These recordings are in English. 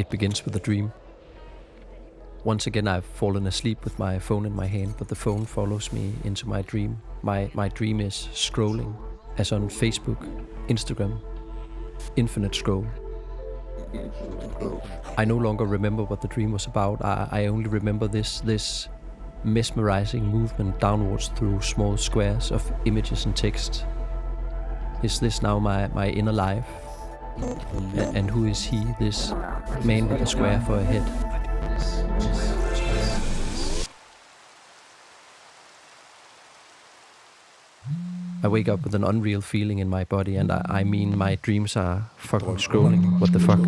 It begins with a dream. Once again, I've fallen asleep with my phone in my hand, but the phone follows me into my dream. My dream is scrolling, as on Facebook, Instagram, infinite scroll. I no longer remember what the dream was about. I only remember this mesmerizing movement downwards through small squares of images and text. Is this now my inner life? And who is he, this man with a square for a head? I wake up with an unreal feeling in my body, and I mean my dreams are fucking scrolling. What the fuck?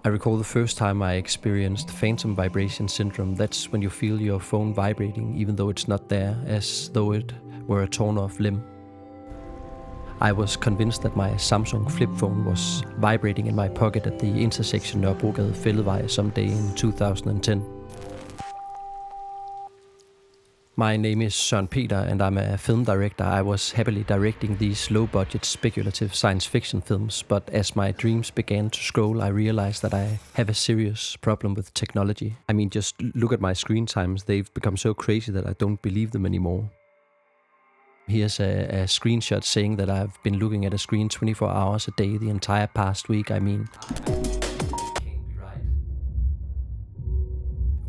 I recall the first time I experienced phantom vibration syndrome. That's when you feel your phone vibrating even though it's not there, as though it were a torn off limb. I was convinced that my Samsung flip phone was vibrating in my pocket at the intersection Nørrebrogade Fællevej someday in 2010. My name is Søren Peter and I'm a film director. I was happily directing these low-budget speculative science fiction films, but as my dreams began to scroll, I realized that I have a serious problem with technology. I mean, just look at my screen times. They've become so crazy that I don't believe them anymore. Here's a screenshot saying that I've been looking at a screen 24 hours a day the entire past week. I mean,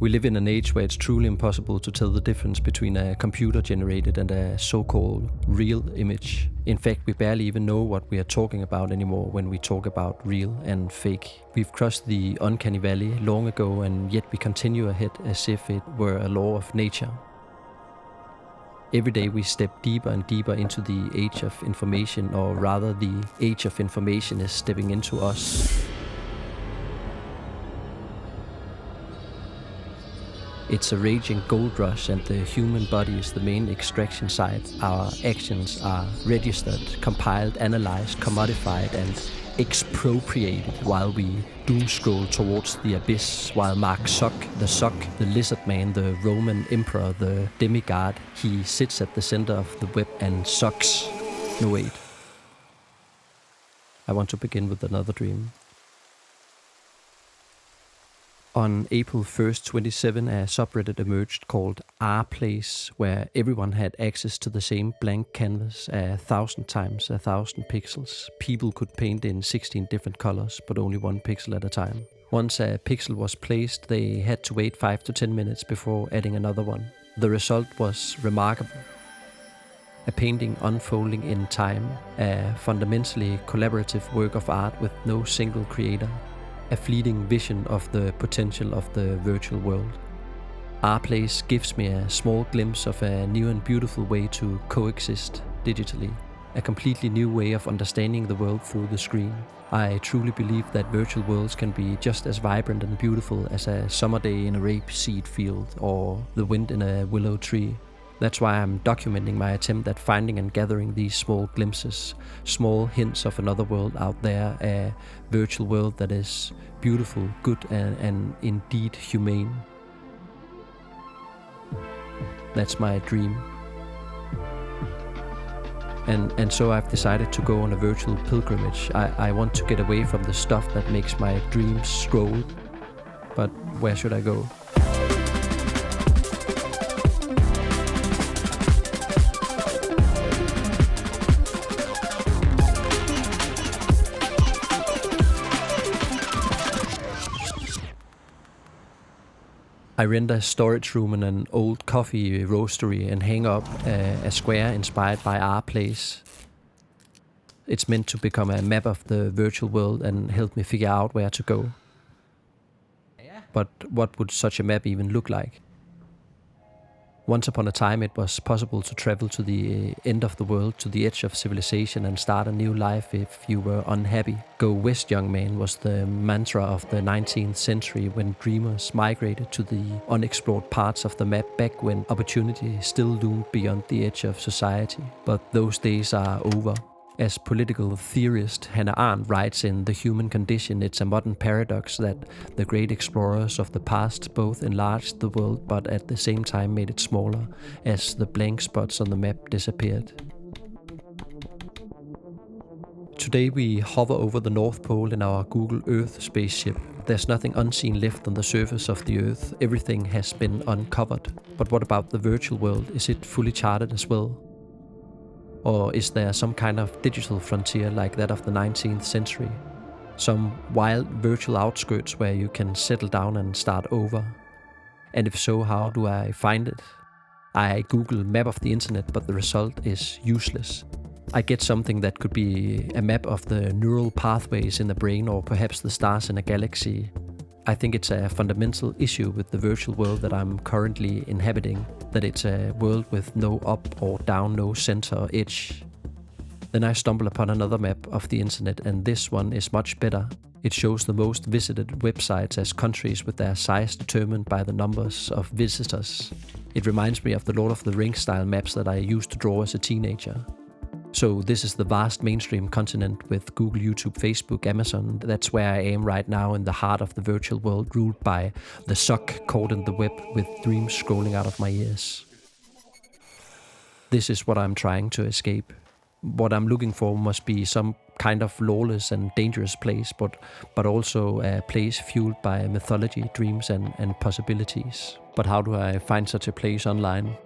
we live in an age where it's truly impossible to tell the difference between a computer-generated and a so-called real image. In fact, we barely even know what we are talking about anymore when we talk about real and fake. We've crossed the uncanny valley long ago, and yet we continue ahead as if it were a law of nature. Every day we step deeper and deeper into the age of information, or rather the age of information is stepping into us. It's a raging gold rush, and the human body is the main extraction site. Our actions are registered, compiled, analyzed, commodified, and expropriated while we doomscroll towards the abyss, while Mark Zuck, the lizard man, the Roman emperor, the demigod, he sits at the center of the web and sucks. No, wait. I want to begin with another dream. On April 1st, 2007, a subreddit emerged called rplace, where everyone had access to the same blank canvas 1,000 times 1,000 pixels. People could paint in 16 different colors, but only one pixel at a time. Once a pixel was placed, they had to wait 5 to 10 minutes before adding another one. The result was remarkable. A painting unfolding in time, a fundamentally collaborative work of art with no single creator. A fleeting vision of the potential of the virtual world. rplace gives me a small glimpse of a new and beautiful way to coexist digitally. A completely new way of understanding the world through the screen. I truly believe that virtual worlds can be just as vibrant and beautiful as a summer day in a rapeseed field or the wind in a willow tree. That's why I'm documenting my attempt at finding and gathering these small glimpses, small hints of another world out there, a virtual world that is beautiful, good, and indeed humane. That's my dream. And so I've decided to go on a virtual pilgrimage. I want to get away from the stuff that makes my dreams scroll. But where should I go? I rent a storage room in an old coffee roastery and hang up a square inspired by rplace. It's meant to become a map of the virtual world and help me figure out where to go. But what would such a map even look like? Once upon a time it was possible to travel to the end of the world, to the edge of civilization, and start a new life if you were unhappy. Go west, young man, was the mantra of the 19th century when dreamers migrated to the unexplored parts of the map back when opportunity still loomed beyond the edge of society. But those days are over. As political theorist Hannah Arendt writes in The Human Condition, it's a modern paradox that the great explorers of the past both enlarged the world but at the same time made it smaller as the blank spots on the map disappeared. Today we hover over the North Pole in our Google Earth spaceship. There's nothing unseen left on the surface of the Earth. Everything has been uncovered. But what about the virtual world? Is it fully charted as well? Or is there some kind of digital frontier like that of the 19th century? Some wild virtual outskirts where you can settle down and start over? And if so, how do I find it? I Google map of the internet, but the result is useless. I get something that could be a map of the neural pathways in the brain or perhaps the stars in a galaxy. I think it's a fundamental issue with the virtual world that I'm currently inhabiting, that it's a world with no up or down, no center or edge. Then I stumble upon another map of the internet, and this one is much better. It shows the most visited websites as countries with their size determined by the numbers of visitors. It reminds me of the Lord of the Rings style maps that I used to draw as a teenager. So this is the vast mainstream continent with Google, YouTube, Facebook, Amazon. That's where I am right now, in the heart of the virtual world, ruled by the suck caught in the web with dreams scrolling out of my ears. This is what I'm trying to escape. What I'm looking for must be some kind of lawless and dangerous place, but also a place fueled by mythology, dreams and possibilities. But how do I find such a place online?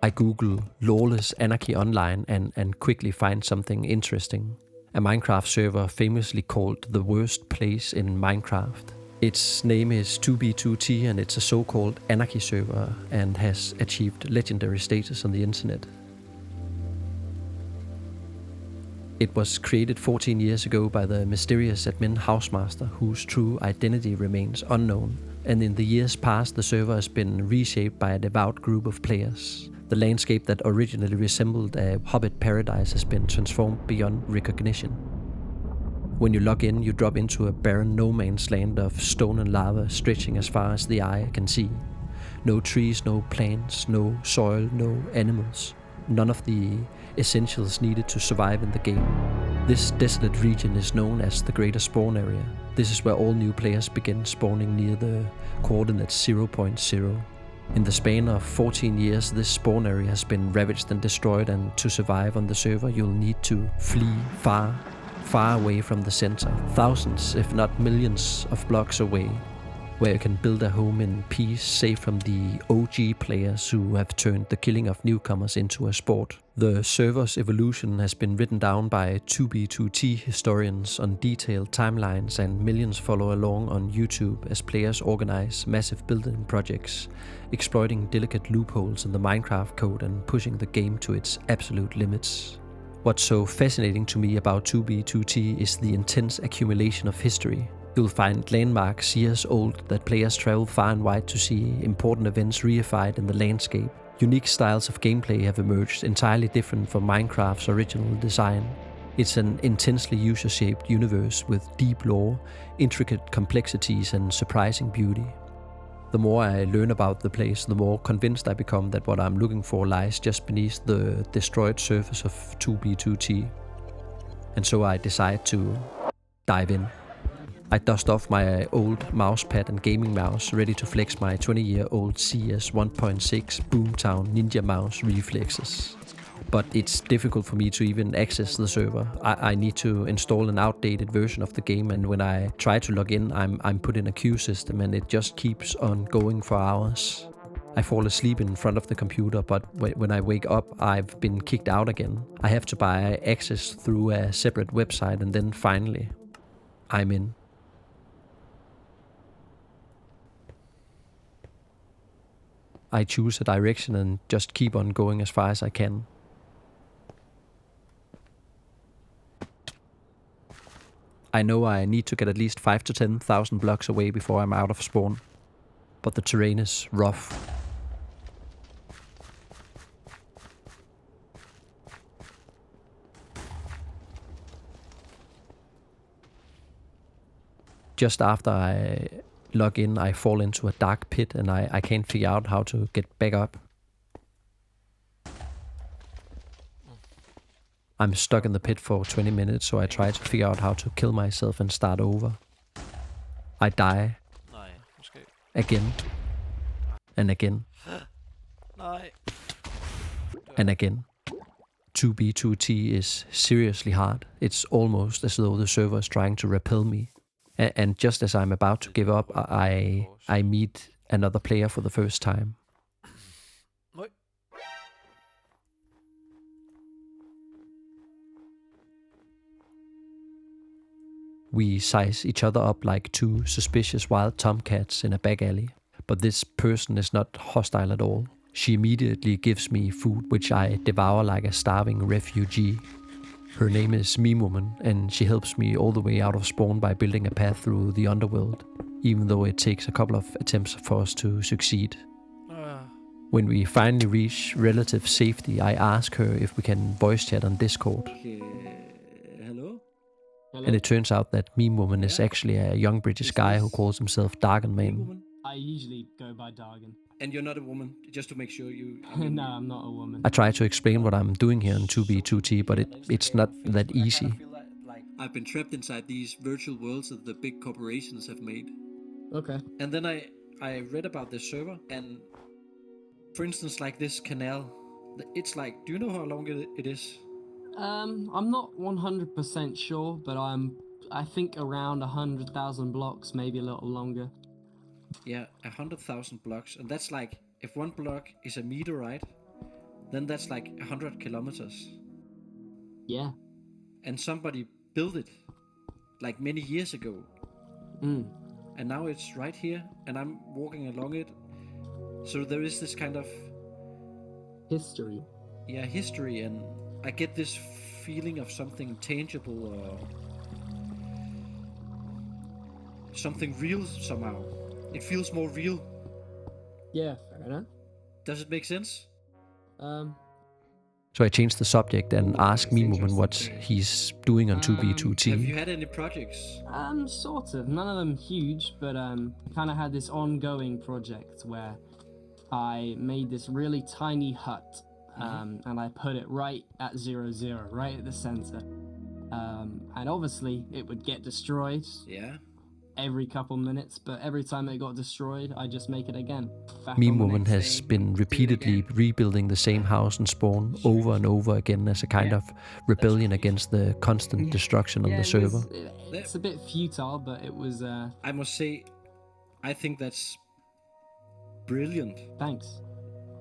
I Google lawless anarchy online and quickly find something interesting. A Minecraft server famously called the worst place in Minecraft. Its name is 2b2t and it's a so-called anarchy server and has achieved legendary status on the internet. It was created 14 years ago by the mysterious admin Housemaster, whose true identity remains unknown. And in the years past, the server has been reshaped by a devout group of players. The landscape that originally resembled a hobbit paradise has been transformed beyond recognition. When you log in, you drop into a barren no man's land of stone and lava stretching as far as the eye can see. No trees, no plants, no soil, no animals. None of the essentials needed to survive in the game. This desolate region is known as the Greater Spawn Area. This is where all new players begin spawning near the coordinate 0.0. In the span of 14 years, this spawn area has been ravaged and destroyed, and to survive on the server, you'll need to flee far, far away from the center, thousands, if not millions of blocks away, where you can build a home in peace, safe from the OG players who have turned the killing of newcomers into a sport. The server's evolution has been written down by 2b2t historians on detailed timelines, and millions follow along on YouTube as players organize massive building projects, exploiting delicate loopholes in the Minecraft code and pushing the game to its absolute limits. What's so fascinating to me about 2b2t is the intense accumulation of history. You'll find landmarks years old that players travel far and wide to see, important events reified in the landscape. Unique styles of gameplay have emerged, entirely different from Minecraft's original design. It's an intensely user-shaped universe with deep lore, intricate complexities and surprising beauty. The more I learn about the place, the more convinced I become that what I'm looking for lies just beneath the destroyed surface of 2b2t. And so I decide to dive in. I dust off my old mousepad and gaming mouse, ready to flex my 20-year-old CS 1.6 Boomtown Ninja mouse reflexes. But it's difficult for me to even access the server. I need to install an outdated version of the game, and when I try to log in, I'm put in a queue system and it just keeps on going for hours. I fall asleep in front of the computer, but when I wake up, I've been kicked out again. I have to buy access through a separate website, and then finally, I'm in. I choose a direction and just keep on going as far as I can. I know I need to get at least 5,000 to 10,000 blocks away before I'm out of spawn, but the terrain is rough. Just after I log in, I fall into a dark pit and I can't figure out how to get back up. I'm stuck in the pit for 20 minutes, so I try to figure out how to kill myself and start over. I die. Again. And again. And again. 2B2T is seriously hard. It's almost as though the server is trying to repel me. And just as I'm about to give up, I meet another player for the first time. We size each other up like two suspicious wild tomcats in a back alley. But this person is not hostile at all. She immediately gives me food, which I devour like a starving refugee. Her name is MemeWoman, and she helps me all the way out of spawn by building a path through the underworld, even though it takes a couple of attempts for us to succeed. When we finally reach relative safety, I ask her if we can voice chat on Discord. Hello? And it turns out that MemeWoman is actually a young British guy who calls himself Dargan Man. I usually go by Dargan. And you're not a woman, just to make sure you... No, I'm not a woman. I try to explain what I'm doing here in 2B2T, but it's not that easy. I've been trapped inside these virtual worlds that the big corporations have made. Okay. And then I read about this server, and for instance, like this canal, it's like, do you know how long it is? I'm not 100% sure, but I think around 100,000 blocks, maybe a little longer. Yeah, 100,000 blocks, and that's like, if one block is a meter, right? Then that's like 100 kilometers. Yeah. And somebody built it like many years ago. And now it's right here, and I'm walking along it. So there is this kind of history. Yeah, history, and I get this feeling of something tangible or something real somehow. It feels more real. Yeah, fair enough. Does it make sense? So I changed the subject and asked MemeWoman what he's doing on 2B2T. Have you had any projects? Sort of. None of them huge, but kind of had this ongoing project where I made this really tiny hut, and I put it right at 0, right at the center. And obviously it would get destroyed. Yeah. Every couple minutes, but every time it got destroyed, I just make it again. MemeWoman has been repeatedly rebuilding the same house and spawn over and over again as a kind of rebellion against the constant destruction on the server. It's a bit futile, but it was... I must say, I think that's brilliant. Thanks.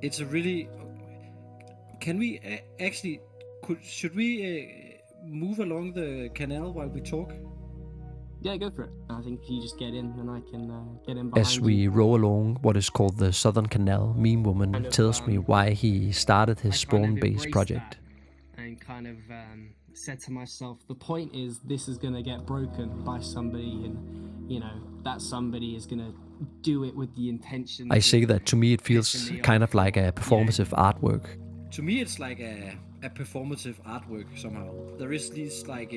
It's a really... Can we actually... Should we move along the canal while we talk? Yeah, go for it. I think if you just get in, then I can get in behind As we row along what is called the Southern Canal, MemeWoman tells me why he started his spawn-based project. And kind of said to myself, the point is this is going to get broken by somebody, and, you know, that somebody is going to do it with the intention... I say that to me it feels kind of like a performative artwork. To me it's like a performative artwork somehow. There is these like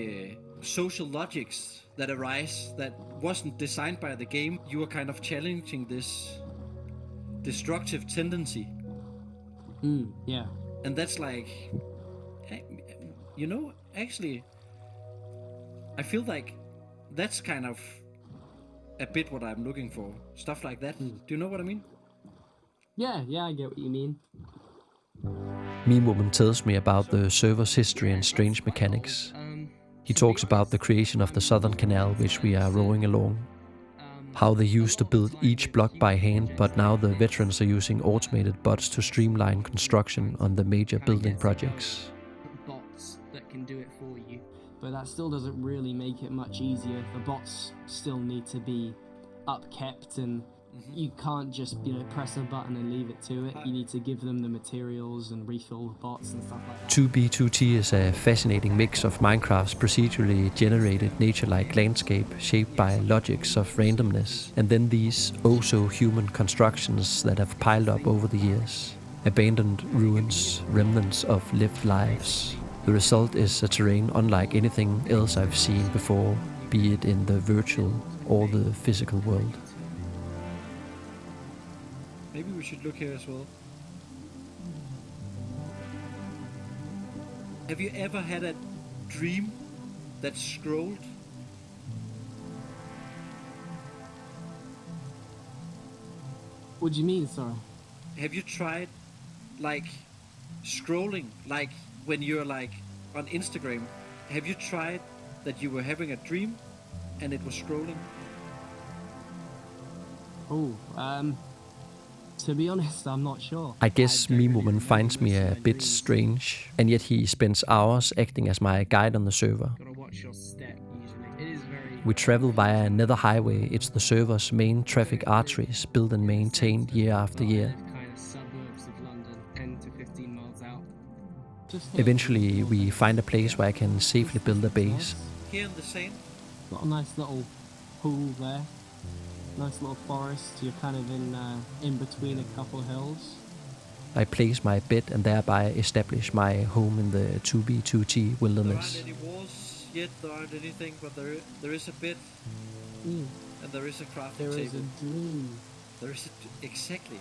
social logics that arise that wasn't designed by the game. You are kind of challenging this destructive tendency. Yeah. And that's like, you know, actually, I feel like that's kind of a bit what I'm looking for. Stuff like that. Do you know what I mean? Yeah, I get what you mean. MemeWoman tells me about the server's history and strange mechanics. He talks about the creation of the Southern Canal, which we are rowing along. How they used to build each block by hand, but now the veterans are using automated bots to streamline construction on the major building projects. Bots that can do it for you. But that still doesn't really make it much easier. The bots still need to be upkept, and you can't just, you know, press a button and leave it to it. You need to give them the materials and refill the bots and stuff like that. 2B2T is a fascinating mix of Minecraft's procedurally generated nature-like landscape shaped by logics of randomness, and then these oh-so-human constructions that have piled up over the years. Abandoned ruins, remnants of lived lives. The result is a terrain unlike anything else I've seen before, be it in the virtual or the physical world. Maybe we should look here as well. Have you ever had a dream that scrolled? What do you mean, sorry? Have you tried, like, scrolling? Like, when you're like on Instagram, have you tried that you were having a dream and it was scrolling? Oh, to be honest, I'm not sure. I guess MemeWoman finds me a bit strange, and yet he spends hours acting as my guide on the server. Gotta watch your step usually. It is very... We travel via another highway. It's the server's main traffic arteries, built and maintained year after year. Kind of suburbs of London, 10 to 15 miles out. Eventually, we find a place where I can safely build a base. Here in the sand? Got a nice little pool there. Nice little forest. You're kind of in between a couple hills. I place my bed and thereby establish my home in the 2B2T wilderness. There aren't any walls yet, there aren't anything, but there is a bed and there is a crafting table. There is a dream. There is exactly.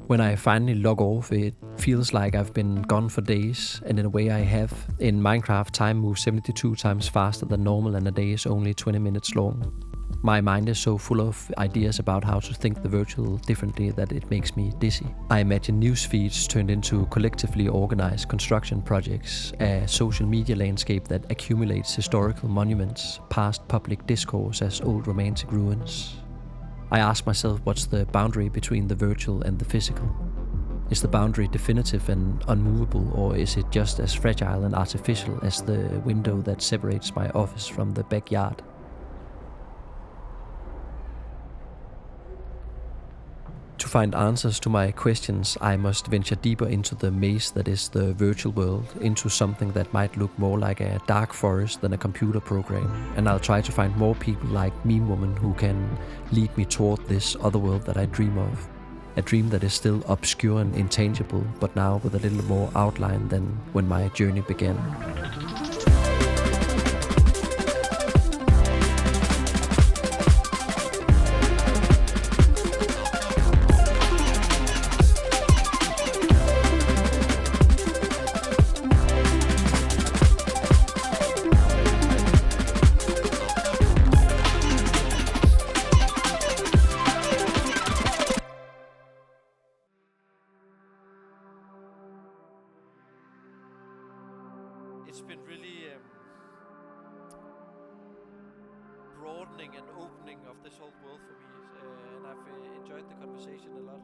When I finally log off, it feels like I've been gone for days, and in a way I have. In Minecraft, time moves 72 times faster than normal, and a day is only 20 minutes long. My mind is so full of ideas about how to think the virtual differently that it makes me dizzy. I imagine news feeds turned into collectively organized construction projects, a social media landscape that accumulates historical monuments, past public discourse as old romantic ruins. I ask myself, what's the boundary between the virtual and the physical? Is the boundary definitive and unmovable, or is it just as fragile and artificial as the window that separates my office from the backyard? To find answers to my questions, I must venture deeper into the maze that is the virtual world, into something that might look more like a dark forest than a computer program. And I'll try to find more people like MemeWoman who can lead me toward this other world that I dream of. A dream that is still obscure and intangible, but now with a little more outline than when my journey began. It's been really broadening and opening of this whole world for me, and I've enjoyed the conversation a lot.